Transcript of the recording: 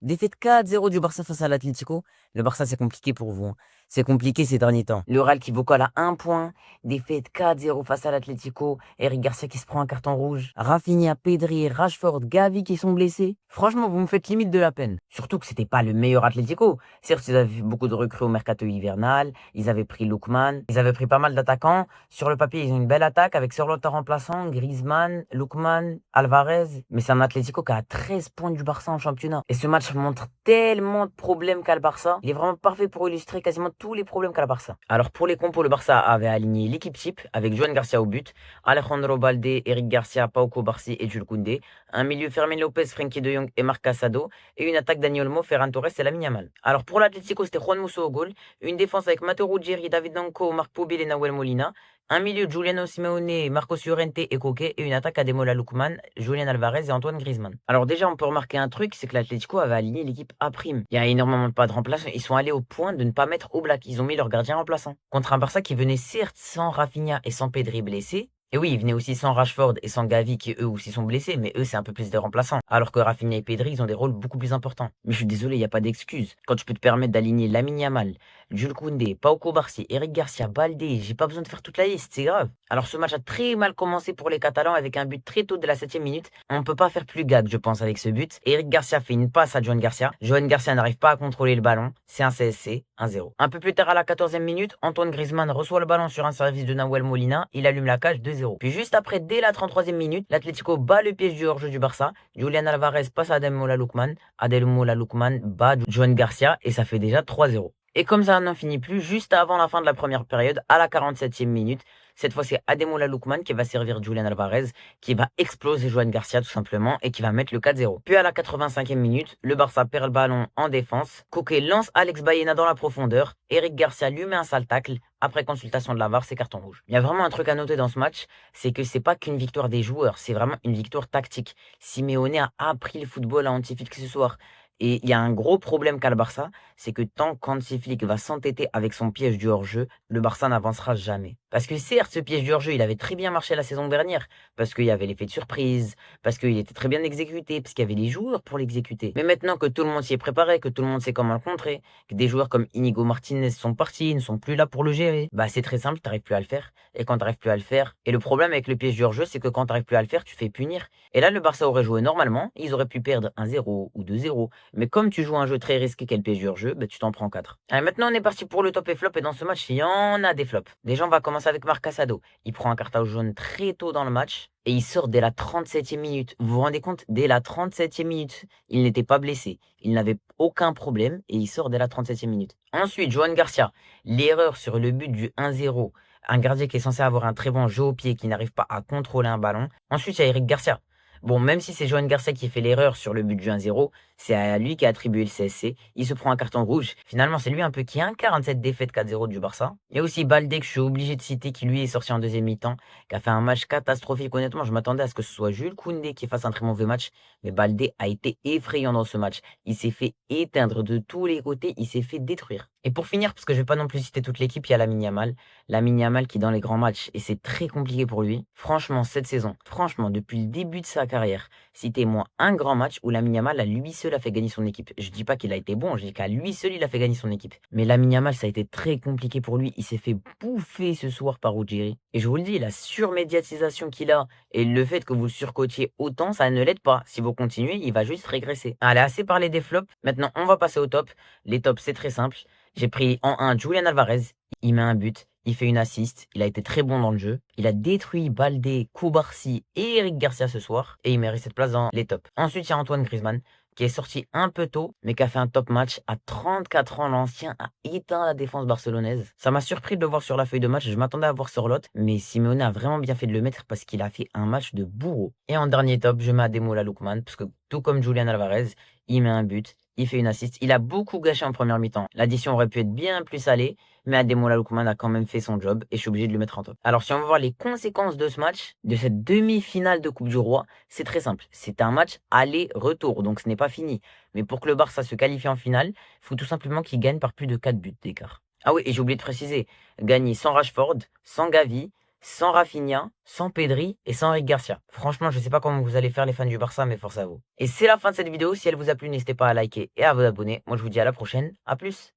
Défaite 4-0 du Barça face à l'Atlético. Le Barça, c'est compliqué pour vous, hein. C'est compliqué ces derniers temps. Le Real qui vous colle à 1 point. Défaite 4-0 face à l'Atlético. Eric Garcia qui se prend un carton rouge. Rafinha, Pedri, Rashford, Gavi qui sont blessés. Franchement, vous me faites limite de la peine. Surtout que c'était pas le meilleur Atlético. Certes, ils avaient fait beaucoup de recrues au mercato hivernal. Ils avaient pris Lookman. Ils avaient pris pas mal d'attaquants. Sur le papier, ils ont une belle attaque avec sur l'autre remplaçant Griezmann, Lookman, Alvarez. Mais c'est un Atlético qui a 13 points du Barça en championnat. Et ce match montre tellement de problèmes qu'a le Barça. Il est vraiment parfait pour illustrer quasiment tous les problèmes qu'a le Barça. Alors pour les compos, le Barça avait aligné l'équipe type avec Joan Garcia au but, Alejandro Balde, Eric Garcia, Pau Cubarsí et Jules Koundé, un milieu Fermin Lopez, Frenkie de Jong et Marc Casado, et une attaque Dani Olmo, Ferran Torres et Lamine Yamal. Alors pour l'Atlético, c'était Juan Musso au goal, une défense avec Matteo Ruggieri, David Danco, Marc Pobil et Nahuel Molina, un milieu Giuliano Simeone, Marcos Llorente et Koke, et une attaque à Ademola Lookman, Julian Alvarez et Antoine Griezmann. Alors déjà, on peut remarquer un truc, c'est que l'Atlético avait aligné l'équipe A'. Il y a énormément de pas de remplaçants. Ils sont allés au point de ne pas mettre Oblak. Ils ont mis leur gardien remplaçant. Contre un Barça qui venait certes sans Rafinha et sans Pedri blessés. Et oui, ils venaient aussi sans Rashford et sans Gavi qui eux aussi sont blessés, mais eux c'est un peu plus des remplaçants. Alors que Rafinha et Pedri, ils ont des rôles beaucoup plus importants. Mais je suis désolé, il n'y a pas d'excuse. Quand tu peux te permettre d'aligner Lamine Yamal, Jules Koundé, Pau Cubarsí, Eric Garcia, Balde, j'ai pas besoin de faire toute la liste, c'est grave. Alors ce match a très mal commencé pour les Catalans avec un but très tôt de la 7e minute. On peut pas faire plus gag, je pense, avec ce but. Eric Garcia fait une passe à Joan Garcia. Joan Garcia n'arrive pas à contrôler le ballon. C'est un CSC, 1-0. Un peu plus tard à la 14e minute, Antoine Griezmann reçoit le ballon sur un service de Nahuel Molina. Il allume la cage, 2-0. Puis juste après, dès la 33e minute, l'Atlético bat le piège du hors-jeu du Barça. Julian Alvarez passe à Ademola Lookman. Ademola Lookman bat Joan Garcia et ça fait déjà 3-0. Et comme ça n'en finit plus, juste avant la fin de la première période, à la 47e minute, cette fois c'est Ademola Lookman qui va servir Julian Alvarez, qui va exploser Joan Garcia tout simplement et qui va mettre le 4-0. Puis à la 85e minute, le Barça perd le ballon en défense. Koke lance Alex Baena dans la profondeur. Eric Garcia lui met un sale tacle. Après consultation de la VAR, c'est carton rouge. Il y a vraiment un truc à noter dans ce match, c'est que c'est pas qu'une victoire des joueurs, c'est vraiment une victoire tactique. Simeone a appris le football à Hansi Flick ce soir. Et il y a un gros problème qu'a le Barça, c'est que tant qu'Hansi Flick va s'entêter avec son piège du hors-jeu, le Barça n'avancera jamais. Parce que certes, ce piège du hors-jeu, il avait très bien marché la saison dernière, parce qu'il y avait l'effet de surprise, parce qu'il était très bien exécuté, parce qu'il y avait les joueurs pour l'exécuter. Mais maintenant que tout le monde s'y est préparé, que tout le monde sait comment le contrer, que des joueurs comme Inigo Martinez sont partis, ne sont plus là pour le gérer, bah c'est très simple, t'arrives plus à le faire. Et quand t'arrives plus à le faire, et le problème avec le piège du hors-jeu, c'est que quand t'arrives plus à le faire, tu fais punir. Et là, le Barça aurait joué normalement, ils auraient pu perdre 1-0 ou 2-0. Mais comme tu joues un jeu très risqué qu'est le piège du hors-jeu, bah, tu t'en prends 4. Allez, maintenant on est parti pour le top et flop, et dans ce match, il y en a des flops. Déjà, on va commencer avec Marc Casado. Il prend un carton jaune très tôt dans le match, et il sort dès la 37e minute. Vous vous rendez compte? Dès la 37e minute, il n'était pas blessé. Il n'avait aucun problème, et il sort dès la 37e minute. Ensuite, Joan Garcia, l'erreur sur le but du 1-0. Un gardien qui est censé avoir un très bon jeu au pied, qui n'arrive pas à contrôler un ballon. Ensuite, il y a Eric Garcia. Bon, même si c'est Joan Garcia qui fait l'erreur sur le but du 1-0, c'est à lui qui a attribué le CSC. Il se prend un carton rouge. Finalement, c'est lui un peu qui incarne cette défaite 4-0 du Barça. Il y a aussi Balde que je suis obligé de citer, qui lui est sorti en deuxième mi-temps, qui a fait un match catastrophique. Honnêtement, je m'attendais à ce que ce soit Jules Koundé qui fasse un très mauvais match, mais Balde a été effrayant dans ce match. Il s'est fait éteindre de tous les côtés, il s'est fait détruire. Et pour finir, parce que je vais pas non plus citer toute l'équipe, il y a Lamine Yamal. Lamine Yamal qui dans les grands matchs, et c'est très compliqué pour lui. Franchement, cette saison, franchement, depuis le début de sa carrière, citez-moi un grand match où Lamine Yamal à lui seul a fait gagner son équipe. Je dis pas qu'il a été bon, je dis qu'à lui seul il a fait gagner son équipe. Mais Lamine Yamal, ça a été très compliqué pour lui. Il s'est fait bouffer ce soir par Ruggieri. Et je vous le dis, la surmédiatisation qu'il a et le fait que vous le surcotiez autant, ça ne l'aide pas. Si vous continuez, il va juste régresser. Allez, assez parlé des flops. Maintenant, on va passer au top. Les tops, c'est très simple. J'ai pris en 1 Julian Alvarez. Il met un but. Il fait une assist, il a été très bon dans le jeu. Il a détruit Balde, Cubarsí et Eric Garcia ce soir. Et il mérite cette place dans les tops. Ensuite, il y a Antoine Griezmann, qui est sorti un peu tôt, mais qui a fait un top match. À 34 ans, l'ancien a éteint la défense barcelonaise. Ça m'a surpris de le voir sur la feuille de match. Je m'attendais à voir Sorloth, mais Simeone a vraiment bien fait de le mettre parce qu'il a fait un match de bourreau. Et en dernier top, je mets Ademola Lookman, parce que tout comme Julian Alvarez, il met un but. Il fait une assist. Il a beaucoup gâché en première mi-temps. L'addition aurait pu être bien plus salée, mais Ademola Lookman a quand même fait son job et je suis obligé de le mettre en top. Alors si on veut voir les conséquences de ce match, de cette demi-finale de Coupe du Roi, c'est très simple. C'est un match aller-retour, donc ce n'est pas fini. Mais pour que le Barça se qualifie en finale, il faut tout simplement qu'il gagne par plus de 4 buts d'écart. Ah oui, et j'ai oublié de préciser, gagner sans Rashford, sans Gavi, sans Rafinha, sans Pedri et sans Eric Garcia. Franchement, je sais pas comment vous allez faire les fans du Barça, mais force à vous. Et c'est la fin de cette vidéo. Si elle vous a plu, n'hésitez pas à liker et à vous abonner. Moi, je vous dis à la prochaine. À plus.